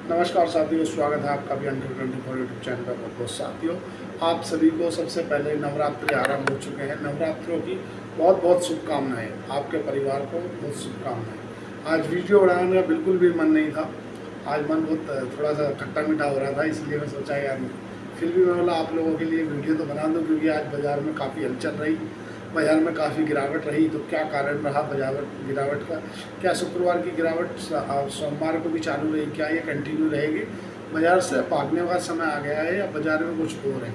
नमस्कार साथियों, स्वागत है आपका भी अंडर 24 यूट्यूब चैनल पर। बहुत बहुत साथियों, आप सभी को सबसे पहले नवरात्रि आरंभ हो चुके हैं। नवरात्रों की बहुत बहुत शुभकामनाएं। आपके परिवार को बहुत शुभकामनाएं। आज वीडियो बनाने का बिल्कुल भी मन नहीं था। आज मन बहुत थोड़ा सा खट्टा मीठा हो रहा था, इसलिए मैं सोचा यार फिर भी मैं बोला आप लोगों के लिए वीडियो तो बना दूँ, क्योंकि आज बाज़ार में काफ़ी हलचल रही, बाज़ार में काफ़ी गिरावट रही। तो क्या कारण रहा गिरावट का? क्या शुक्रवार की गिरावट सोमवार को भी चालू रही? क्या ये कंटिन्यू रहेगी? बाज़ार से भागने का समय आ गया है या बाज़ार में कुछ हो रहा है?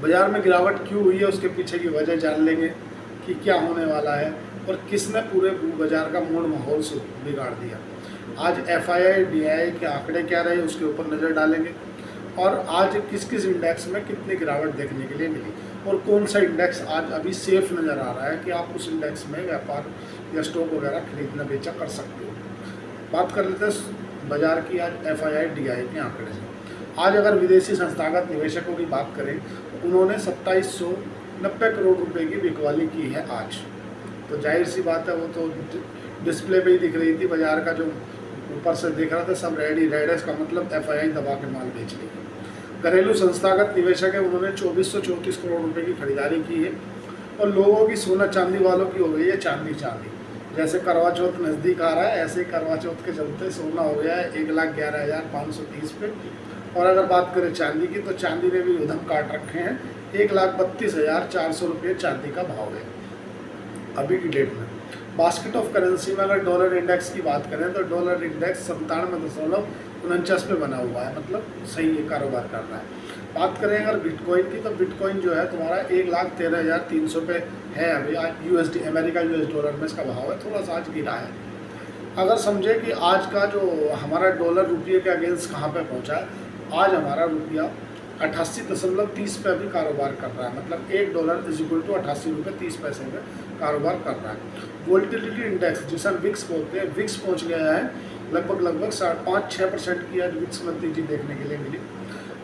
बाज़ार में गिरावट क्यों हुई है, उसके पीछे की वजह जान लेंगे कि क्या होने वाला है और किसने पूरे बाज़ार का मूड माहौल से बिगाड़ दिया। आज FII DII के आंकड़े क्या रहे, उसके ऊपर नज़र डालेंगे। और आज किस किस इंडेक्स में कितनी गिरावट देखने के लिए मिली और कौन सा इंडेक्स आज अभी सेफ नज़र आ रहा है कि आप उस इंडेक्स में व्यापार या स्टॉक वगैरह खरीदना बेचा कर सकते हो। बात कर लेते हैं बाजार की आज FII DII के आंकड़े से। आज अगर विदेशी संस्थागत निवेशकों की बात करें तो उन्होंने 2790 करोड़ रुपए की बिकवाली की है आज। तो जाहिर सी बात है, वो तो डिस्प्ले पे ही दिख रही थी। बाजार का जो ऊपर से दिख रहा था सब रेड है, इसका मतलब FII दबा के माल बेच रही है। घरेलू संस्थागत निवेशक है, उन्होंने 2434 करोड़ रुपए की खरीदारी की है। और लोगों की सोना चांदी वालों की हो गई है चांदी। जैसे करवा चौथ नज़दीक आ रहा है, ऐसे ही करवा चौथ के चलते सोना हो गया है 1,11,530 पे। और अगर बात करें चांदी की, तो चांदी ने भी उधम काट रखे हैं। 1,32,400 रुपये चांदी का भाव है अभी की डेट में। बास्केट ऑफ करेंसी में अगर डॉलर इंडेक्स की बात करें तो डॉलर इंडेक्स 97.49 पे बना हुआ है, मतलब सही कारोबार कर रहा है। बात करें अगर बिटकॉइन की, तो बिटकॉइन जो है तुम्हारा 1,13,300 पे है अभी। आज USD अमेरिका US डॉलर में इसका भाव है, थोड़ा सा आज गिरा है। अगर समझे कि आज का जो हमारा डॉलर रुपये के अगेंस्ट कहाँ पे पहुँचा है, आज हमारा रुपया 88.30 पे अभी कारोबार कर रहा है, मतलब $1 = 88.30 में कारोबार कर रहा है। वोल्टिलिटी इंडेक्स जिसे विक्स बोलते हैं, विक्स पहुंच गया है लगभग 5-6% की आज विक्स में तेजी देखने के लिए मिली।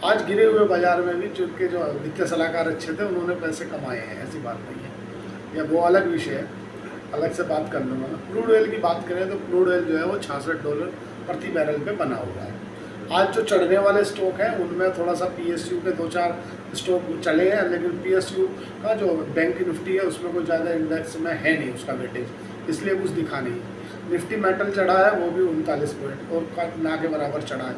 आज गिरे हुए बाजार में भी चूँकि जो वित्तीय सलाहकार अच्छे थे, उन्होंने पैसे कमाए हैं, ऐसी बात नहीं है। या वो अलग विषय है, अलग से बात कर लूँगा। क्रूड ऑयल की बात करें तो क्रूड ऑयल जो है वो $66 प्रति बैरल पे बना हुआ है। आज जो चढ़ने वाले स्टॉक हैं उनमें थोड़ा सा PSU के 2-4 स्टॉक चले हैं, लेकिन PSU का जो बैंक निफ्टी है उसमें कोई ज़्यादा इंडेक्स में है नहीं उसका वेटेज, इसलिए कुछ दिखा नहीं। निफ्टी मेटल चढ़ा है, वो भी 39 पॉइंट और ना के बराबर चढ़ा है।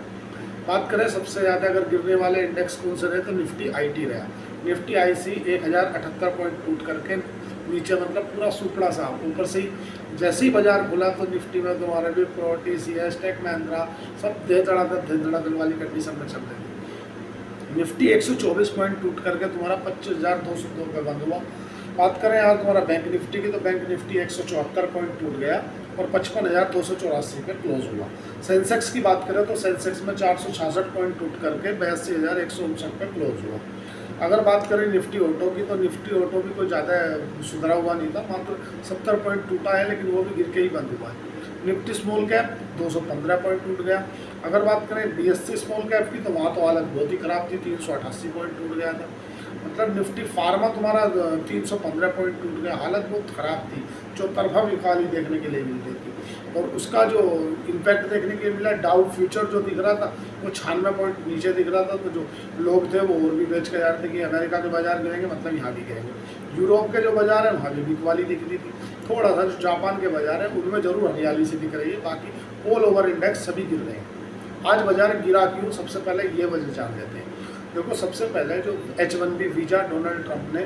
बात करें सबसे ज़्यादा अगर गिरने वाले इंडेक्स कौन से रहे, तो निफ्टी IT रहा। निफ्टी IC 1078 पॉइंट टूट करके नीचे, मतलब पूरा सुपड़ा सा ऊपर से ही जैसे ही बाजार खुला तो निफ्टी में तुम्हारा भी TCS, टेक महिंद्रा सब धड़ाधड़ वाली कंडीशन में चल रही थी। निफ्टी 124 पॉइंट टूट करके तुम्हारा 25,202 पे बंद हुआ। बात करें यार तुम्हारा बैंक निफ्टी की, तो बैंक निफ्टी 174 पॉइंट टूट गया और 55,284 पे क्लोज हुआ। सेंसेक्स की बात करें तो सेंसेक्स में 466 पॉइंट टूट करके 82,159 पे क्लोज हुआ। अगर बात करें निफ्टी ऑटो की, तो निफ्टी ऑटो भी कोई ज़्यादा सुधरा हुआ नहीं था, मात्र 70 पॉइंट टूटा है, लेकिन वो भी गिर के ही बंद हुआ है। निफ्टी स्मॉल कैप 215 पॉइंट टूट गया। अगर बात करें BSE स्मॉल कैप की, तो वहाँ तो हालत बहुत ही ख़राब थी, 388 पॉइंट टूट गया था। मतलब निफ्टी फार्मा तुम्हारा 315 पॉइंट टूट गया, हालत बहुत ख़राब थी, चौतरफा बिकवाली देखने के लिए मिल रही थी। और उसका जो इम्पैक्ट देखने के लिए मिला, डाउ फ्यूचर जो दिख रहा था वो 96 पॉइंट नीचे दिख रहा था। तो जो लोग थे वो और भी बेच के जा रहे थे कि अमेरिका के बाजार गिरेंगे, मतलब यहाँ भी गिरेंगे। यूरोप के जो बाजार है वहाँ भी बिकवाली दिख रही थी। थोड़ा सा जो जापान के बाजार है उनमें ज़रूर हरियाली से दिख रही है, बाकी ऑल ओवर इंडेक्स सभी गिर रहे हैं। आज बाजार गिरा क्यों, सबसे पहले ये वजह जान लेते हैं। देखो, सबसे पहले जो H1B वीज़ा डोनाल्ड ट्रंप ने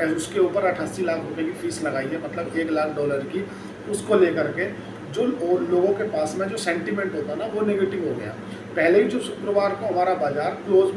उसके ऊपर 88 लाख रुपए की फ़ीस लगाई है, मतलब $1,00,000 की, उसको लेकर के जो लोगों के पास में जो सेंटीमेंट होता ना वो नेगेटिव हो गया। पहले ही जो शुक्रवार को हमारा बाजार क्लोज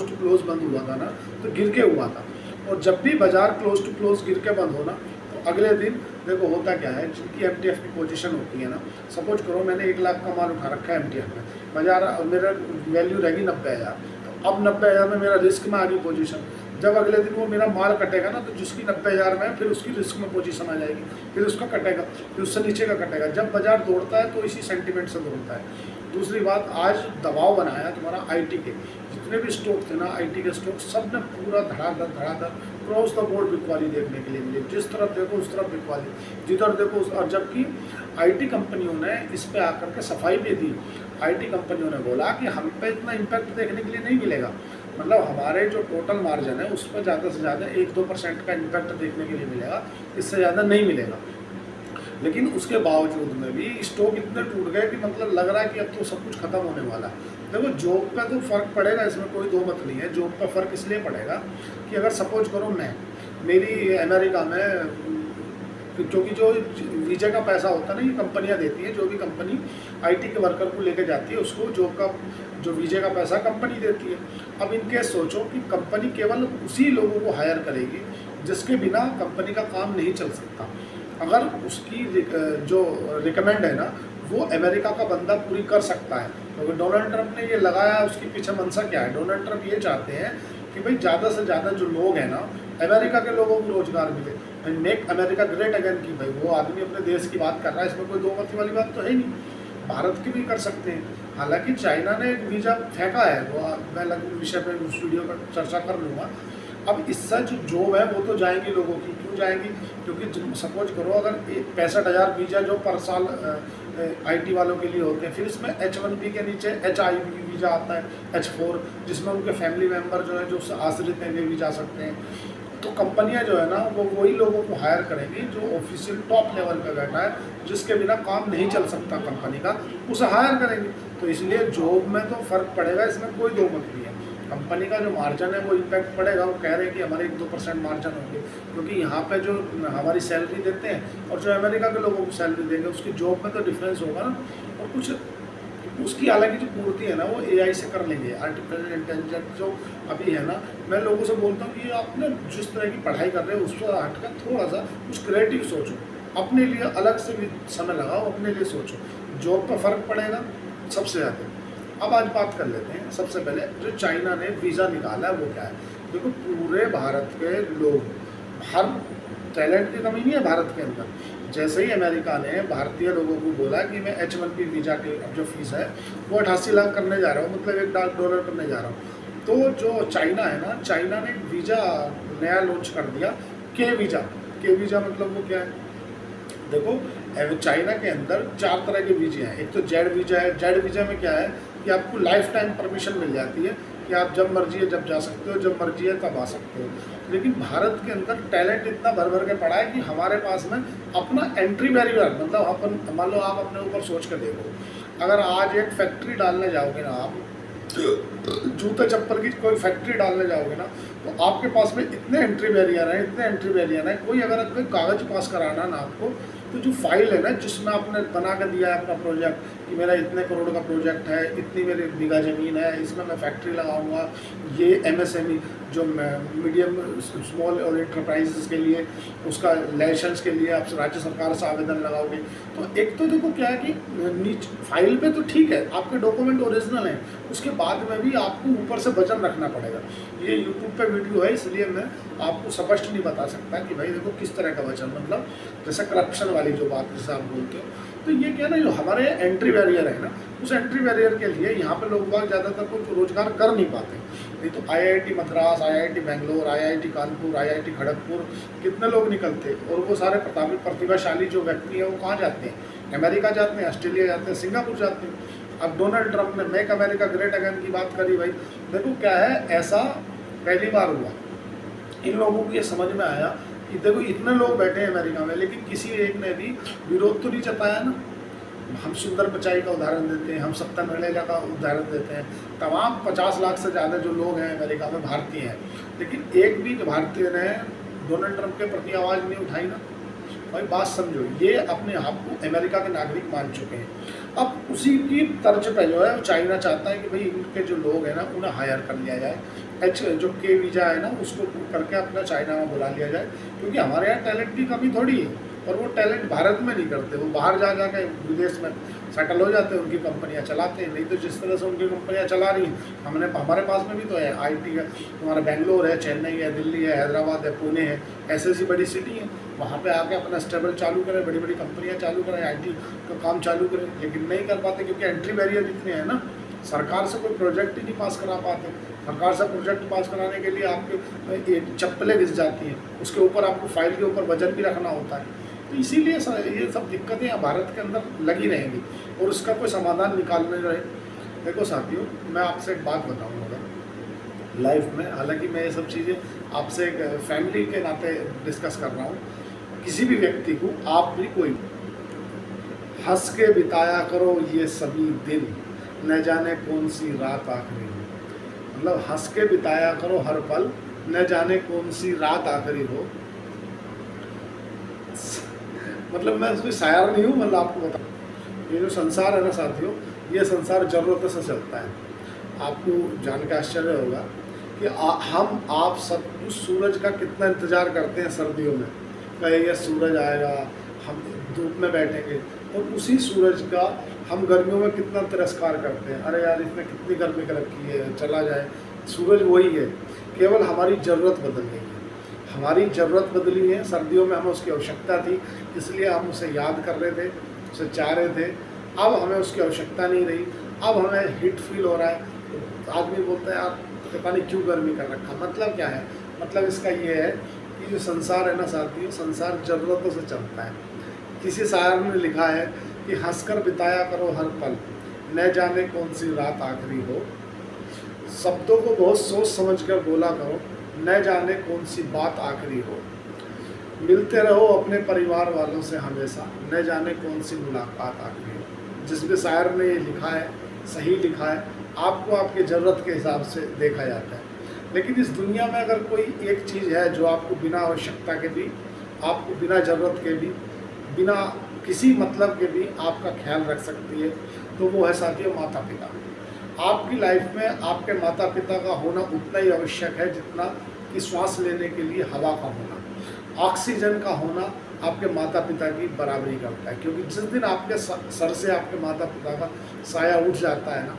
टू क्लोज बंद हुआ था ना, तो गिर के हुआ था। और जब भी बाजार क्लोज टू क्लोज गिर के बंद होना, तो अगले दिन देखो होता क्या है, जिनकी MTF की पोजीशन होती है ना, सपोज करो मैंने 1 लाख का माल उठा रखा है MTF में, बाजार मेरा वैल्यू रहेगी 90,000, तो अब 90,000 में मेरा रिस्क में आ गई पोजीशन, जब अगले दिन वो मेरा माल कटेगा ना, तो जिसकी 90,000 में है फिर उसकी रिस्क में पोजीशन आ जाएगी, फिर उसका कटेगा, फिर उससे नीचे का कटेगा। जब बाजार दौड़ता है तो इसी सेंटीमेंट से दौड़ता है। दूसरी बात, आज दबाव बनाया तुम्हारा आईटी के, जितने भी स्टॉक थे ना आईटी के स्टॉक, सब ने पूरा धड़ाधड़ क्रॉस द बोर्ड बिकवाली देखने के लिए मिली। जिस तरफ देखो उस तरफ बिकवाली, जिधर देखो उस। और जबकि आईटी कंपनियों ने इस पे आकर के सफाई भी दी। आईटी कंपनियों ने बोला कि हम पे इतना इम्पैक्ट देखने के लिए नहीं मिलेगा, मतलब हमारे जो टोटल मार्जिन है उस पर ज़्यादा से ज़्यादा 1-2% का इम्पैक्ट देखने के लिए मिलेगा, इससे ज़्यादा नहीं मिलेगा। लेकिन उसके बावजूद में भी स्टॉक इतने टूट गए कि मतलब लग रहा है कि अब तो सब कुछ खत्म होने वाला है। देखो जॉब पे तो फ़र्क पड़ेगा, इसमें कोई दो मत नहीं है। जॉब पे फ़र्क इसलिए पड़ेगा कि अगर सपोज करो मेरी अमेरिका में, क्योंकि जो वीज़ा का पैसा होता है ना ये कंपनियां देती हैं, जो भी कंपनी आईटी के वर्कर को लेकर जाती है उसको जॉब का जो वीज़ा का पैसा कंपनी देती है। अब इनके सोचो कि कंपनी केवल उसी लोगों को हायर करेगी जिसके बिना कंपनी का काम नहीं चल सकता। अगर उसकी जो रिकमेंड है ना वो अमेरिका का बंदा पूरी कर सकता है, क्योंकि डोनाल्ड ट्रंप ने ये लगाया, उसके पीछे मंशा क्या है? डोनाल्ड ट्रंप ये चाहते हैं कि भाई ज़्यादा से ज़्यादा जो लोग हैं ना अमेरिका के लोगों को रोज़गार मिले। भाई मेक अमेरिका ग्रेट अगेन की, भाई वो आदमी अपने देश की बात कर रहा है, इसमें कोई दो मत वाली बात तो है नहीं। भारत की भी कर सकते हैं। हालांकि चाइना ने एक वीज़ा फेंका है, वो मैं लगभग विषय पर उस वीडियो पर चर्चा कर लूँगा। अब इससे जो जॉब है वो तो जाएंगी लोगों की, क्यों जाएंगी? क्योंकि सपोज करो अगर 65,000 वीज़ा जो पर साल आईटी वालों के लिए होते हैं, फिर इसमें H1B के नीचे HIV वीज़ा आता है, H4, जिसमें उनके फैमिली मेम्बर जो है जो आश्रित हैं वे भी जा सकते हैं। तो कंपनियां जो है ना वो वही लोगों को हायर करेंगी जो ऑफिशियल टॉप लेवल पे बैठा है, जिसके बिना काम नहीं चल सकता कंपनी का, उसे हायर करेंगे। तो इसलिए जॉब में तो फ़र्क पड़ेगा, इसमें कोई दो मत नहीं है। कंपनी का जो मार्जिन है वो इम्पैक्ट पड़ेगा। वो कह रहे हैं कि हमारे 1-2% मार्जिन होंगे, क्योंकि यहाँ पे जो हमारी सैलरी देते हैं और जो अमेरिका के लोगों को सैलरी देंगे उसकी जॉब में तो डिफरेंस होगा ना। और कुछ उसकी हालांकि जो पूर्ति है ना वो AI से कर लेंगे, आर्टिफिशियल इंटेलिजेंस जो अभी है ना। मैं लोगों से बोलता हूँ कि आप ना जिस तरह की पढ़ाई कर रहे हो उस पर हटकर थोड़ा सा कुछ क्रिएटिव सोचो, अपने लिए अलग से भी समय लगाओ, अपने लिए सोचो, जॉब पर फ़र्क पड़ेगा सबसे ज़्यादा। अब आज बात कर लेते हैं। सबसे पहले जो चाइना ने वीज़ा निकाला है वो क्या है? देखो पूरे भारत के लोग, हर टैलेंट की कमी नहीं है भारत के अंदर। जैसे ही अमेरिका ने भारतीय लोगों को बोला कि मैं H1B वीज़ा की अब जो फीस है वो 88 लाख करने जा रहा हूँ, मतलब $1 करने जा रहा हूँ। तो जो चाइना है ना, चाइना ने वीज़ा नया लॉन्च कर दिया, के वीज़ा मतलब वो क्या है? देखो चाइना के अंदर 4 तरह के वीज़े हैं। एक तो जेड वीज़ा है। जेड वीज़ा में क्या है कि आपको लाइफ टाइम परमिशन मिल जाती है कि आप जब मर्जी है जब जा सकते हो, जब मर्जी है तब आ सकते हो। लेकिन भारत के अंदर टैलेंट इतना भर भर के पड़ा है कि हमारे पास में अपना एंट्री बैरियर, मतलब अपन मान लो आप अपने ऊपर सोच कर देखो, अगर आज एक फैक्ट्री डालने जाओगे ना, आप जूते चप्पल की कोई फैक्ट्री डालने जाओगे ना, तो आपके पास में इतने एंट्री बैरियर हैं। कोई अगर कोई कागज़ पास कराना ना आपको, तो जो फाइल है ना जिसमें आपने बना कर दिया है अपना प्रोजेक्ट कि मेरा इतने करोड़ का प्रोजेक्ट है, इतनी मेरी बीघा ज़मीन है, इसमें मैं फैक्ट्री लगाऊंगा, ये MSME जो मीडियम स्मॉल और एंटरप्राइजेस के लिए उसका लाइसेंस के लिए आप राज्य सरकार से आवेदन लगाओगे। तो एक तो देखो क्या है कि नीचे फाइल पे तो ठीक है आपके डॉक्यूमेंट ओरिजिनल हैं, उसके बाद में भी आपको ऊपर से वजन रखना पड़ेगा। ये यूट्यूब पे वीडियो है इसलिए मैं आपको स्पष्ट नहीं बता सकता कि भाई देखो किस तरह का वजन, मतलब जैसे करप्शन वाली जो बात जैसे आप बोलते हो। तो ये क्या ना, जो हमारे एंट्री बैरियर है ना, उस एंट्री बैरियर के लिए यहाँ पे लोग बाग ज़्यादातर कुछ रोजगार कर नहीं पाते। नहीं तो IIT Madras, IIT Bangalore, IIT Kanpur, IIT Kharagpur कितने लोग निकलते, और वो सारे प्रतिभाशाली जो व्यक्ति हैं वो कहाँ जाते हैं? अमेरिका जाते हैं, ऑस्ट्रेलिया जाते हैं, सिंगापुर जाते हैं। अब डोनाल्ड ट्रंप ने मेक अमेरिका ग्रेट अगेन की बात करी। भाई देखो क्या है, ऐसा पहली बार हुआ। इन लोगों को ये समझ में आया कि देखो इतने लोग बैठे हैं अमेरिका में, लेकिन किसी एक ने भी विरोध तो नहीं जताया ना। हम सुंदर पिचाई का उदाहरण देते हैं, हम सत्ता नरेगा का उदाहरण देते हैं, तमाम 50 लाख से ज़्यादा जो लोग हैं अमेरिका में भारतीय हैं, लेकिन एक भी भारतीय ने डोनाल्ड ट्रंप के प्रति आवाज़ नहीं उठाई ना। भाई बात समझो, ये अपने आप को अमेरिका के नागरिक मान चुके हैं। अब उसी की तर्ज पे जो है चाइना चाहता है कि भाई इनके जो लोग हैं ना उन्हें हायर कर लिया जाए। जो के वीज़ा है ना उसको करके अपना चाइना में बुला लिया जाए, क्योंकि हमारे यहाँ टैलेंट की कमी थोड़ी है। पर वो टैलेंट भारत में नहीं करते, वो बाहर जा के विदेश में सेटल हो जाते हैं, उनकी कंपनियां चलाते हैं। नहीं तो जिस तरह से उनकी कंपनियां चला रही हैं, हमारे पास में भी तो है आईटी का, हमारा बेंगलोर है, चेन्नई है, दिल्ली है, हैदराबाद है, पुणे है, ऐसी बड़ी सिटी है, वहाँ पे आके अपना स्टेबल चालू करें, बड़ी बड़ी कंपनियाँ चालू करें, आईटी का काम चालू करें, लेकिन नहीं कर पाते क्योंकि एंट्री बैरियर इतने हैं ना। सरकार से कोई प्रोजेक्ट ही नहीं पास करा पाते। सरकार से प्रोजेक्ट पास कराने के लिए आपके चप्पलें घिस जाती हैं, उसके ऊपर आपको फाइल के ऊपर वजन भी रखना होता है। तो इसीलिए ये सब दिक्कतें भारत के अंदर लगी रहेंगी और उसका कोई समाधान निकालने रहे। देखो साथियों, मैं आपसे एक बात बताऊँगा लाइफ में, हालांकि मैं ये सब चीज़ें आपसे एक फैमिली के नाते डिस्कस कर रहा हूँ। किसी भी व्यक्ति को आप भी कोई हंस के बिताया करो ये सभी दिन, न जाने कौन सी रात आखिरी हो। मतलब हंस के बिताया करो हर पल, न जाने कौन सी रात आखिरी हो। मतलब मैं उसमें शायर नहीं हूँ, मतलब आपको बता, ये जो संसार है ना साथियों, ये संसार ज़रूरत से चलता है। आपको जान के आश्चर्य होगा कि हम आप सब उस सूरज का कितना इंतज़ार करते हैं सर्दियों में, कहेंगे सूरज आएगा, हम धूप में बैठेंगे, और उसी सूरज का हम गर्मियों में कितना तिरस्कार करते हैं, अरे यार इसने कितनी गर्मी कर रखी है, चला जाए। सूरज वही है, केवल हमारी ज़रूरत बदल गई है, हमारी ज़रूरत बदली है। सर्दियों में हमें उसकी आवश्यकता थी, इसलिए हम उसे याद कर रहे थे, उसे चाह रहे थे। अब हमें उसकी आवश्यकता नहीं रही, अब हमें हीट फील हो रहा है। तो आदमी बोलता है यार पता नहीं क्यों गर्मी कर रखा। मतलब क्या है, मतलब इसका ये है कि जो संसार है ना साथियों, संसार ज़रूरतों से चलता है। किसी शायर ने लिखा है कि हंसकर बिताया करो हर पल, न जाने कौन सी रात आखिरी हो। शब्दों को बहुत सोच समझ कर बोला करो, न जाने कौन सी बात आखिरी हो। मिलते रहो अपने परिवार वालों से हमेशा, न जाने कौन सी मुलाकात आखिरी हो। जिस भी शायर ने ये लिखा है सही लिखा है। आपको आपकी ज़रूरत के हिसाब से देखा जाता है, लेकिन इस दुनिया में अगर कोई एक चीज़ है जो आपको बिना आवश्यकता के भी, आपको बिना ज़रूरत के भी, बिना किसी मतलब के भी आपका ख्याल रख सकती है, तो वो है साथियों माता पिता। आपकी लाइफ में आपके माता पिता का होना उतना ही आवश्यक है जितना कि श्वास लेने के लिए हवा का होना, ऑक्सीजन का होना आपके माता पिता की बराबरी करता है। क्योंकि जिस दिन आपके सर से आपके माता पिता का साया उठ जाता है ना,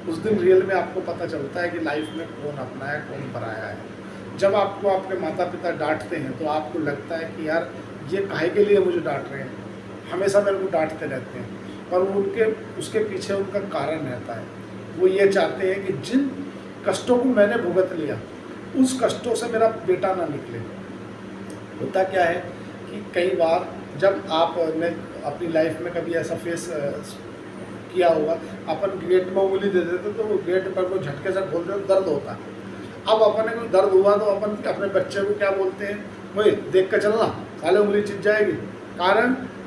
उस दिन रियल में आपको पता चलता है कि लाइफ में कौन अपना है कौन पराया है। जब आपको आपके माता पिता डांटते हैं तो आपको लगता है कि यार ये काहे के लिए मुझे डांट रहे हैं, हमेशा मेरे को डांटते रहते हैं, पर उनके उसके पीछे उनका कारण रहता है। वो ये चाहते हैं कि जिन कष्टों को मैंने भुगत लिया उस कष्टों से मेरा बेटा ना निकले। होता क्या है कि कई बार जब आपने अपनी लाइफ में कभी ऐसा फेस किया होगा, अपन गेट में उंगली दे देते तो वो गेट पर को झटके से खोलते तो दर्द होता है। अब अपने को दर्द हुआ तो अपन अपने बच्चे को क्या बोलते हैं, वही देख कर चलना, साले उंगली चिप जाएगी।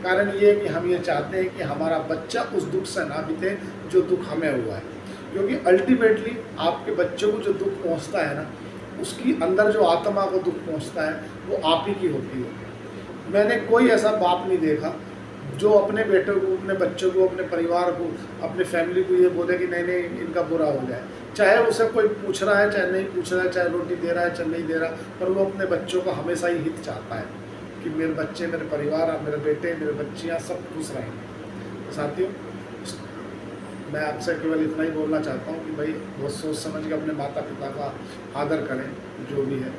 कारण ये है कि हम ये चाहते हैं कि हमारा बच्चा उस दुख से ना बीते जो दुख हमें हुआ है। क्योंकि अल्टीमेटली आपके बच्चों को जो दुख पहुंचता है ना, उसकी अंदर जो आत्मा को दुख पहुंचता है वो आप ही की होती है। मैंने कोई ऐसा बाप नहीं देखा जो अपने बेटे को, अपने बच्चों को, अपने परिवार को, अपने फैमिली को ये बोले कि नहीं इनका बुरा हो जाए। चाहे उसे कोई पूछ रहा है चाहे नहीं पूछ रहा है, चाहे रोटी दे रहा है चाहे नहीं दे रहा, पर वो अपने बच्चों का हमेशा ही हित चाहता है कि मेरे बच्चे, मेरे परिवार, मेरे बेटे, मेरे बच्चियाँ सब खुश रहेंगे। साथियों, मैं आपसे केवल इतना ही बोलना चाहता हूँ कि भाई बहुत सोच समझ के अपने माता पिता का आदर करें जो भी है।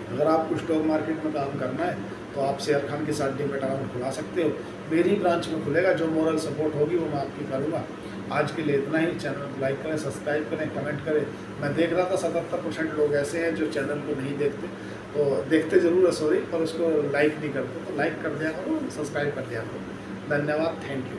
अगर आपको स्टॉक मार्केट में काम करना है तो आप शेयर खान के साथ डीमैट अकाउंट खुला सकते हो। मेरी ब्रांच में खुलेगा, जो मोरल सपोर्ट होगी वो मैं आपकी करूँगा। आज के लिए इतना ही। चैनल को लाइक करें, सब्सक्राइब करें, कमेंट करें। मैं देख रहा था 77% लोग ऐसे हैं जो चैनल को नहीं देखते, तो देखते ज़रूर है सॉरी, पर उसको लाइक नहीं करते, तो लाइक कर दिया करो, सब्सक्राइब कर दिया करो। धन्यवाद, थैंक यू।